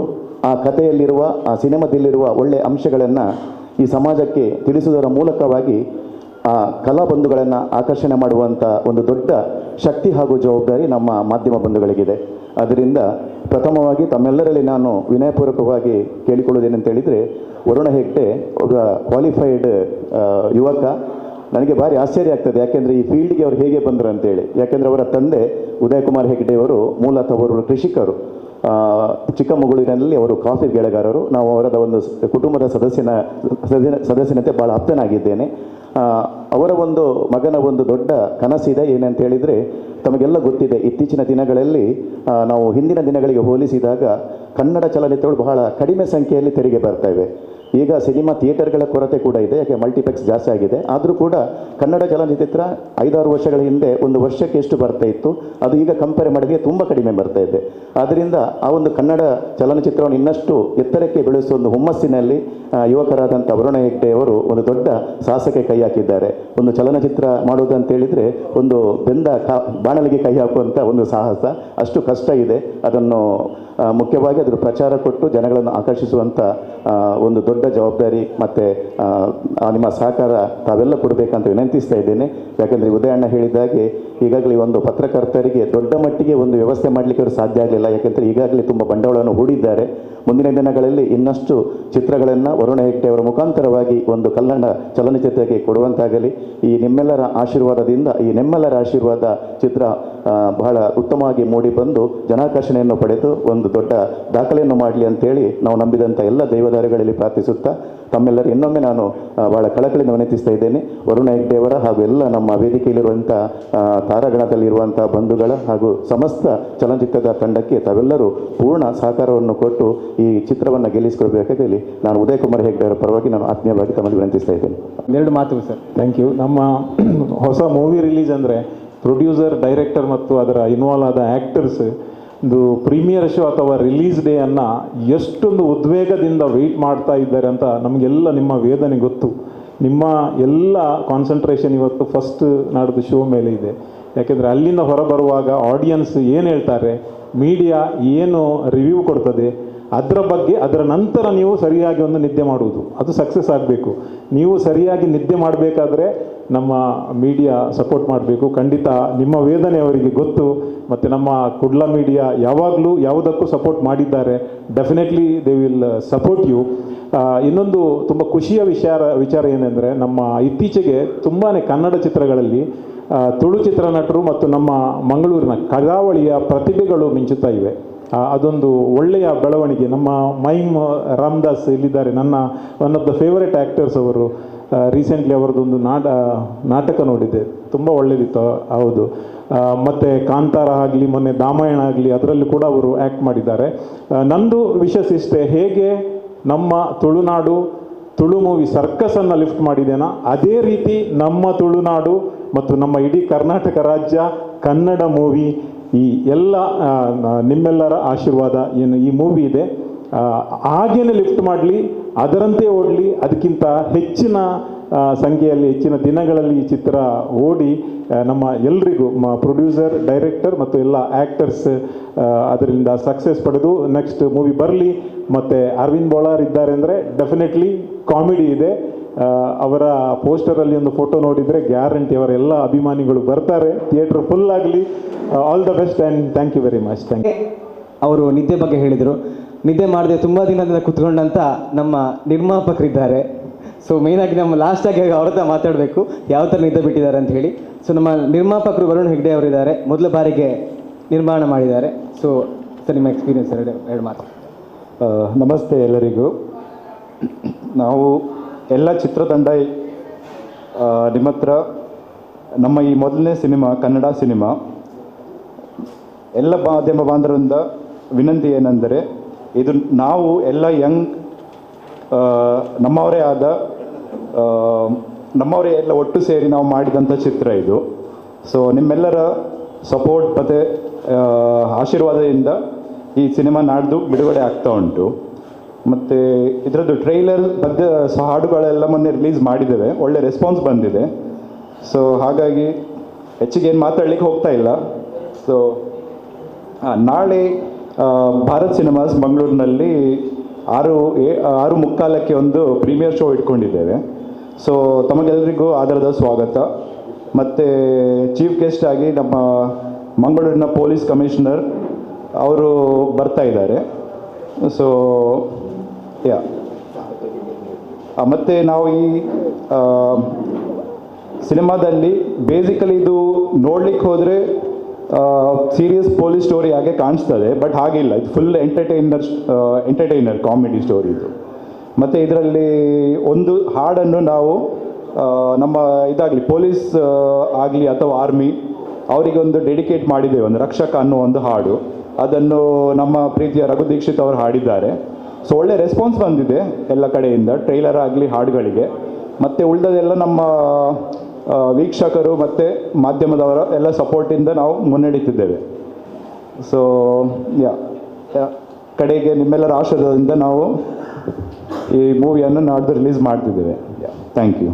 Speaker 6: ಆ ಕಥೆಯಲ್ಲಿರುವ ಆ ಸಿನಿಮಾದಲ್ಲಿರುವ ಒಳ್ಳೆಯ ಅಂಶಗಳನ್ನು ಈ ಸಮಾಜಕ್ಕೆ ತಿಳಿಸುವುದರ ಮೂಲಕವಾಗಿ ಆ ಕಲಾ ಬಂಧುಗಳನ್ನು ಆಕರ್ಷಣೆ ಮಾಡುವಂಥ ಒಂದು ದೊಡ್ಡ ಶಕ್ತಿ ಹಾಗೂ ಜವಾಬ್ದಾರಿ ನಮ್ಮ ಮಾಧ್ಯಮ ಬಂಧುಗಳಿಗಿದೆ. ಅದರಿಂದ ಪ್ರಥಮವಾಗಿ ತಮ್ಮೆಲ್ಲರಲ್ಲಿ ನಾನು ವಿನಯಪೂರ್ವಕವಾಗಿ ಕೇಳಿಕೊಳ್ಳೋದೇನಂತ ಹೇಳಿದರೆ, ವರುಣ ಹೆಗ್ಡೆ ಒಬ್ಬ ಕ್ವಾಲಿಫೈಡ್ ಯುವಕ. ನನಗೆ ಭಾರಿ ಆಶ್ಚರ್ಯ ಆಗ್ತದೆ, ಯಾಕೆಂದರೆ ಈ ಫೀಲ್ಡ್ಗೆ ಅವರು ಹೇಗೆ ಬಂದರು ಅಂತೇಳಿ. ಯಾಕೆಂದರೆ ಅವರ ತಂದೆ ಉದಯ್ ಕುಮಾರ್ ಹೆಗ್ಡೆ ಅವರು ಮೂಲತಃ ಅವರು ಕೃಷಿಕರು. ಚಿಕ್ಕಮಗಳೂರಿನಲ್ಲಿ ಅವರು ಕಾಫಿ ಬೆಳೆಗಾರರು. ನಾವು ಅವರದ ಒಂದು ಕುಟುಂಬದ ಸದಸ್ಯನಂತೆ ಭಾಳ ಆಪ್ತನಾಗಿದ್ದೇನೆ. ಅವರ ಒಂದು ಮಗನ ಒಂದು ದೊಡ್ಡ ಕನಸಿದೆ. ಏನಂತ ಹೇಳಿದರೆ, ತಮಗೆಲ್ಲ ಗೊತ್ತಿದೆ, ಇತ್ತೀಚಿನ ದಿನಗಳಲ್ಲಿ ನಾವು ಹಿಂದಿನ ದಿನಗಳಿಗೆ ಹೋಲಿಸಿದಾಗ ಕನ್ನಡ ಚಲನಚಿತ್ರಗಳು ಬಹಳ ಕಡಿಮೆ ಸಂಖ್ಯೆಯಲ್ಲಿ ತೆರೆಗೆ ಬರ್ತಾ ಇವೆ. ಈಗ ಸಿನಿಮಾ ಥಿಯೇಟರ್ಗಳ ಕೊರತೆ ಕೂಡ ಇದೆ, ಯಾಕೆ ಮಲ್ಟಿಪ್ಲೆಕ್ಸ್ ಜಾಸ್ತಿ ಆಗಿದೆ. ಆದರೂ ಕೂಡ ಕನ್ನಡ ಚಲನಚಿತ್ರ 5-6 ವರ್ಷಗಳ ಹಿಂದೆ ಒಂದು ವರ್ಷಕ್ಕೆ ಎಷ್ಟು ಬರ್ತಾ ಇತ್ತು, ಅದು ಈಗ ಕಂಪೇರ್ ಮಾಡಿದರೆ ತುಂಬ ಕಡಿಮೆ ಬರ್ತಾ ಇದೆ. ಆದ್ದರಿಂದ ಆ ಒಂದು ಕನ್ನಡ ಚಲನಚಿತ್ರವನ್ನು ಇನ್ನಷ್ಟು ಎತ್ತರಕ್ಕೆ ಬೆಳೆಸುವ ಒಂದು ಹುಮ್ಮಸ್ಸಿನಲ್ಲಿ ಯುವಕರಾದಂಥ ವರುಣ ಹೆಗ್ಡೆ ಅವರು ಒಂದು ದೊಡ್ಡ ಸಾಹಸಕ್ಕೆ ಕೈ ಹಾಕಿದ್ದಾರೆ. ಒಂದು ಚಲನಚಿತ್ರ ಮಾಡುವುದಂತೇಳಿದರೆ ಒಂದು ಬೆಂದ ಬಾಣಲಿಗೆ ಕೈ ಹಾಕುವಂಥ ಒಂದು ಸಾಹಸ, ಅಷ್ಟು ಕಷ್ಟ ಇದೆ. ಅದನ್ನು ಮುಖ್ಯವಾಗಿ ಅದರ ಪ್ರಚಾರ ಕೊಟ್ಟು ಜನಗಳನ್ನು ಆಕರ್ಷಿಸುವಂಥ ಒಂದು ದೊಡ್ಡ ಜವಾಬ್ದಾರಿ ಮತ್ತು ನಿಮ್ಮ ಸಹಕಾರ ತಾವೆಲ್ಲ ಕೊಡಬೇಕಂತ ವಿನಂತಿಸ್ತಾ ಇದ್ದೇನೆ. ಯಾಕೆಂದರೆ ಉದಯಣ್ಣ ಹೇಳಿದಾಗೆ ಈಗಾಗಲೇ ಒಂದು ಪತ್ರಕರ್ತರಿಗೆ ದೊಡ್ಡ ಮಟ್ಟಿಗೆ ಒಂದು ವ್ಯವಸ್ಥೆ ಮಾಡಲಿಕ್ಕೆ ಅವರು ಸಾಧ್ಯ ಆಗಲಿಲ್ಲ. ಯಾಕೆಂದರೆ ಈಗಾಗಲೇ ತುಂಬ ಬಂಡವಾಳವನ್ನು ಹೂಡಿದ್ದಾರೆ. ಮುಂದಿನ ದಿನಗಳಲ್ಲಿ ಇನ್ನಷ್ಟು ಚಿತ್ರಗಳನ್ನು ವರುಣ ಹೆಗ್ಡೆ ಅವರ ಮುಖಾಂತರವಾಗಿ ಒಂದು ಕನ್ನಡ ಚಲನಚಿತ್ರಕ್ಕೆ ಕೊಡುವಂತಾಗಲಿ. ಈ ನಿಮ್ಮೆಲ್ಲರ ಆಶೀರ್ವಾದದಿಂದ, ಈ ನಿಮ್ಮೆಲ್ಲರ ಆಶೀರ್ವಾದ ಚಿತ್ರ ಬಹಳ ಉತ್ತಮವಾಗಿ ಮೂಡಿ ಬಂದು ಜನಾಕರ್ಷಣೆಯನ್ನು ಪಡೆದು ಒಂದು ದೊಡ್ಡ ದಾಖಲೆಯನ್ನು ಮಾಡಲಿ ಅಂತೇಳಿ ನಾವು ನಂಬಿದಂಥ ಎಲ್ಲ ದೈವದಾರಿಗಳಲ್ಲಿ ಪ್ರಾರ್ಥಿಸುತ್ತಾ ತಮ್ಮೆಲ್ಲರೂ ಇನ್ನೊಮ್ಮೆ ನಾನು ಬಹಳ ಕಳಕಳಿಯಿಂದ ವಿನಂತಿಸ್ತಾ ಇದ್ದೇನೆ. ವರುಣ ಹೆಗ್ಡೆ ಅವರ ಹಾಗೂ ಎಲ್ಲ ನಮ್ಮ ವೇದಿಕೆಯಲ್ಲಿರುವಂಥ ತಾರಾಗಣದಲ್ಲಿರುವಂಥ ಬಂಧುಗಳ ಹಾಗೂ ಸಮಸ್ತ ಚಲನಚಿತ್ರದ ತಂಡಕ್ಕೆ ತಾವೆಲ್ಲರೂ ಪೂರ್ಣ ಸಹಕಾರವನ್ನು ಕೊಟ್ಟು ಈ ಚಿತ್ರವನ್ನು ಗೆಲ್ಲಿಸಿಕೊಳ್ಬೇಕಾಗಲಿ ನಾನು ಉದಯ್ ಕುಮಾರ್ ಹೆಗ್ಡೆ ಅವರ ಪರವಾಗಿ ನಾನು ಆತ್ಮೀಯವಾಗಿ ತಮ್ಮಲ್ಲಿ ವಿನಂತಿಸ್ತಾ ಇದ್ದೇನೆ.
Speaker 1: ಒಂದೆರಡು ಮಾತು ಸರ್.
Speaker 7: Thank you. ನಮ್ಮ ಹೊಸ ಮೂವಿ ರಿಲೀಸ್ ಅಂದರೆ ಪ್ರೊಡ್ಯೂಸರ್, ಡೈರೆಕ್ಟರ್ ಮತ್ತು ಅದರ ಇನ್ವಾಲ್ವ್ ಆದ ಆ್ಯಕ್ಟರ್ಸ್ ಒಂದು ಪ್ರೀಮಿಯರ್ ಶೋ ಅಥವಾ ರಿಲೀಸ್ ಡೇ ಅನ್ನು ಎಷ್ಟೊಂದು ಉದ್ವೇಗದಿಂದ ವೆಯ್ಟ್ ಮಾಡ್ತಾ ಇದ್ದಾರೆ ಅಂತ ನಮಗೆಲ್ಲ ನಿಮ್ಮ ವೇದನೆ ಗೊತ್ತು. ನಿಮ್ಮ ಎಲ್ಲ ಕಾನ್ಸಂಟ್ರೇಷನ್ ಇವತ್ತು ಫಸ್ಟ್ ನಾಡ್ದು ಶೋ ಮೇಲೆ ಇದೆ. ಯಾಕೆಂದರೆ ಅಲ್ಲಿಂದ ಹೊರಬರುವಾಗ ಆಡಿಯನ್ಸ್ ಏನು ಹೇಳ್ತಾರೆ, ಮೀಡಿಯಾ ಏನು ರಿವ್ಯೂ ಕೊಡ್ತದೆ, ಅದರ ಬಗ್ಗೆ ಅದರ ನಂತರ ನೀವು ಸರಿಯಾಗಿ ಒಂದು ನಿದ್ದೆ ಮಾಡುವುದು, ಅದು ಸಕ್ಸಸ್ ಆಗಬೇಕು. ನೀವು ಸರಿಯಾಗಿ ನಿದ್ದೆ ಮಾಡಬೇಕಾದ್ರೆ ನಮ್ಮ ಮೀಡಿಯಾ ಸಪೋರ್ಟ್ ಮಾಡಬೇಕು. ಖಂಡಿತ ನಿಮ್ಮ ವೇದನೆ ಅವರಿಗೆ ಗೊತ್ತು. ಮತ್ತು ನಮ್ಮ ಕುಡ್ಲ ಮೀಡಿಯಾ ಯಾವಾಗಲೂ ಯಾವುದಕ್ಕೂ ಸಪೋರ್ಟ್ ಮಾಡಿದ್ದಾರೆ. Definitely they will support you. ಇನ್ನೊಂದು ತುಂಬ ಖುಷಿಯ ವಿಚಾರ ಏನೆಂದರೆ, ನಮ್ಮ ಇತ್ತೀಚೆಗೆ ತುಂಬಾ ಕನ್ನಡ ಚಿತ್ರಗಳಲ್ಲಿ ತುಳು ಚಿತ್ರನಟರು ಮತ್ತು ನಮ್ಮ ಮಂಗಳೂರಿನ ಕರಾವಳಿಯ ಪ್ರತಿಭೆಗಳು ಮಿಂಚುತ್ತಾ ಇವೆ. ಅದೊಂದು ಒಳ್ಳೆಯ ಬೆಳವಣಿಗೆ. ನಮ್ಮ ಮೈಮ್ ರಾಮದಾಸ್ ಇಲ್ಲಿದ್ದಾರೆ, ನನ್ನ one of the favourite actors ಅವರು. ರೀಸೆಂಟ್ಲಿ ಅವರದೊಂದು ನಾಟಕ ನೋಡಿದ್ದೆ, ತುಂಬ ಒಳ್ಳೆಯದಿತ್ತು. ಹೌದು. ಮತ್ತು ಕಾಂತಾರ ಆಗಲಿ, ಮೊನ್ನೆ ದಾಮಾಯಣ ಆಗಲಿ, ಅದರಲ್ಲಿ ಕೂಡ ಅವರು ಆ್ಯಕ್ಟ್ ಮಾಡಿದ್ದಾರೆ. ನಂದು ವಿಶೇಷ ಇಷ್ಟೇ, ಹೇಗೆ ನಮ್ಮ ತುಳುನಾಡು ತುಳು ಮೂವಿ ಸರ್ಕಸನ್ನು ಲಿಫ್ಟ್ ಮಾಡಿದೆನಾ, ಅದೇ ರೀತಿ ನಮ್ಮ ತುಳುನಾಡು ಮತ್ತು ನಮ್ಮ ಇಡೀ ಕರ್ನಾಟಕ ರಾಜ್ಯ ಕನ್ನಡ ಮೂವಿ ಈ ಎಲ್ಲ ನಿಮ್ಮೆಲ್ಲರ ಆಶೀರ್ವಾದ ಏನು ಈ ಮೂವಿ ಇದೆ ಹಾಗೇನೆ ಲಿಫ್ಟ್ ಮಾಡಲಿ, ಅದರಂತೆ ಓಡಲಿ, ಅದಕ್ಕಿಂತ ಹೆಚ್ಚಿನ ಸಂಖ್ಯೆಯಲ್ಲಿ ಹೆಚ್ಚಿನ ದಿನಗಳಲ್ಲಿ ಈ ಚಿತ್ರ ಓಡಿ ನಮ್ಮ ಎಲ್ರಿಗೂ ಪ್ರೊಡ್ಯೂಸರ್, ಡೈರೆಕ್ಟರ್ ಮತ್ತು ಎಲ್ಲ ಆ್ಯಕ್ಟರ್ಸ್ ಅದರಿಂದ ಸಕ್ಸಸ್ ಪಡೆದು ನೆಕ್ಸ್ಟ್ ಮೂವಿ ಬರಲಿ. ಮತ್ತು ಅರವಿಂದ್ ಬೋಳಾರ್ ಇದ್ದಾರೆ ಅಂದರೆ ಡೆಫಿನೆಟ್ಲಿ ಕಾಮಿಡಿ ಇದೆ. ಅವರ ಪೋಸ್ಟರಲ್ಲಿ ಒಂದು ಫೋಟೋ ನೋಡಿದರೆ ಗ್ಯಾರಂಟಿ ಅವರ ಎಲ್ಲ ಅಭಿಮಾನಿಗಳು ಬರ್ತಾರೆ. ಥಿಯೇಟ್ರ್ ಫುಲ್ ಆಗಲಿ. All the best and thank you very much. Thank you.
Speaker 1: ಅವರು ನಿದ್ದೆ ಬಗ್ಗೆ ಹೇಳಿದರು. ನಿದ್ದೆ ಮಾಡದೆ ತುಂಬ ದಿನದಿಂದ ಕುತ್ಕೊಂಡಂಥ ನಮ್ಮ ನಿರ್ಮಾಪಕರಿದ್ದಾರೆ. ಸೊ ಮೇಯ್ನಾಗಿ ನಮ್ಮ ಲಾಸ್ಟಾಗಿ ಅವ್ರ ಹತ್ರ ಮಾತಾಡಬೇಕು, ಯಾವ ಥರ ನಿದ್ದೆ ಬಿಟ್ಟಿದ್ದಾರೆ ಅಂತ ಹೇಳಿ. ಸೊ ನಮ್ಮ ನಿರ್ಮಾಪಕರು ವರುಣ್ ಹೆಗ್ಡೆ ಅವರಿದ್ದಾರೆ, ಮೊದಲ ಬಾರಿಗೆ ನಿರ್ಮಾಣ ಮಾಡಿದ್ದಾರೆ. ಸೊ ಸರ್ ನಿಮ್ಮ ಎಕ್ಸ್ಪೀರಿಯನ್ಸ್ ಎರಡು ಮಾತು.
Speaker 8: ನಮಸ್ತೆ ಎಲ್ಲರಿಗೂ. ನಾವು ಎಲ್ಲ ಚಿತ್ರತಂಡ ನಿಮ್ಮ ಹತ್ರ ನಮ್ಮ ಈ ಮೊದಲನೇ ಸಿನಿಮಾ, ಕನ್ನಡ ಸಿನಿಮಾ, ಎಲ್ಲ ಮಾಧ್ಯಮ ಬಾಂಧವರಿಂದ ವಿನಂತಿ ಏನೆಂದರೆ, ಇದು ನಾವು ಎಲ್ಲ ಯಂಗ್ ನಮ್ಮವರೇ ಎಲ್ಲ ಒಟ್ಟು ಸೇರಿ ನಾವು ಮಾಡಿದಂಥ ಚಿತ್ರ ಇದು. ಸೊ ನಿಮ್ಮೆಲ್ಲರ ಸಪೋರ್ಟ್ ಮತ್ತು ಆಶೀರ್ವಾದದಿಂದ ಈ ಸಿನಿಮಾ ನಾಡ್ದು ಬಿಡುಗಡೆ ಆಗ್ತಾ ಉಂಟು. ಮತ್ತು ಇದರದ್ದು ಟ್ರೈಲರ್ ಹಾಡುಗಳೆಲ್ಲ ಮೊನ್ನೆ ರಿಲೀಸ್ ಮಾಡಿದ್ದೇವೆ, ಒಳ್ಳೆ ರೆಸ್ಪಾನ್ಸ್ ಬಂದಿದೆ. ಸೊ ಹಾಗಾಗಿ ಹೆಚ್ಚಿಗೆ ಏನು ಮಾತಾಡಲಿಕ್ಕೆ ಹೋಗ್ತಾ ಇಲ್ಲ. ಸೊ ನಾಳೆ ಭಾರತ್ ಸಿನಿಮಾಸ್ ಮಂಗಳೂರಿನಲ್ಲಿ 6:45 ಒಂದು ಪ್ರೀಮಿಯರ್ ಶೋ ಇಟ್ಕೊಂಡಿದ್ದೇವೆ. ಸೊ ತಮಗೆಲ್ಲರಿಗೂ ಆಧಾರದ ಸ್ವಾಗತ. ಮತ್ತು ಚೀಫ್ ಗೆಸ್ಟ್ ಆಗಿ ನಮ್ಮ ಮಂಗಳೂರಿನ ಪೊಲೀಸ್ ಕಮಿಷನರ್ ಅವರು ಬರ್ತಾ ಇದ್ದಾರೆ. ಸೊ ಮತ್ತು ನಾವು ಈ ಸಿನಿಮಾದಲ್ಲಿ ಬೇಸಿಕಲಿ ಇದು ನೋಡ್ಲಿಕ್ಕೆ ಹೋದರೆ ಸೀರಿಯಸ್ ಪೊಲೀಸ್ ಸ್ಟೋರಿ ಹಾಗೆ ಕಾಣಿಸ್ತದೆ, ಬಟ್ ಹಾಗಿಲ್ಲ. ಇದು ಫುಲ್ ಎಂಟರ್ಟೈನರ್ ಕಾಮಿಡಿ ಸ್ಟೋರಿ ಇದು. ಮತ್ತು ಇದರಲ್ಲಿ ಒಂದು ಹಾಡನ್ನು ನಾವು ನಮ್ಮ ಇದಾಗಲಿ ಪೊಲೀಸ್ ಆಗಲಿ ಅಥವಾ ಆರ್ಮಿ ಅವರಿಗೆ ಒಂದು ಡೆಡಿಕೇಟ್ ಮಾಡಿದ್ದೇವೆ, ಒಂದು ರಕ್ಷಕ ಅನ್ನೋ ಒಂದು ಹಾಡು. ಅದನ್ನು ನಮ್ಮ ಪ್ರೀತಿಯ ರಘು ದೀಕ್ಷಿತ್ ಅವರು ಹಾಡಿದ್ದಾರೆ. ಸೊ ಒಳ್ಳೆ ರೆಸ್ಪಾನ್ಸ್ ಬಂದಿದೆ ಎಲ್ಲ ಕಡೆಯಿಂದ, ಟ್ರೈಲರ್ ಆಗಲಿ ಹಾಡುಗಳಿಗೆ. ಮತ್ತು ಉಳಿದದೆಲ್ಲ ನಮ್ಮ ವೀಕ್ಷಕರು ಮತ್ತು ಮಾಧ್ಯಮದವರ ಎಲ್ಲ ಸಪೋರ್ಟಿಂದ ನಾವು ಮುನ್ನಡೀತಿದ್ದೇವೆ. ಸೊ ಕಡೆಗೆ ನಿಮ್ಮೆಲ್ಲರ ಆಶೀರ್ವಾದದಿಂದ ನಾವು ಈ ಮೂವಿಯನ್ನು ನಾಡ್ದು ರಿಲೀಸ್ ಮಾಡ್ತಿದ್ದೇವೆ. Thank you.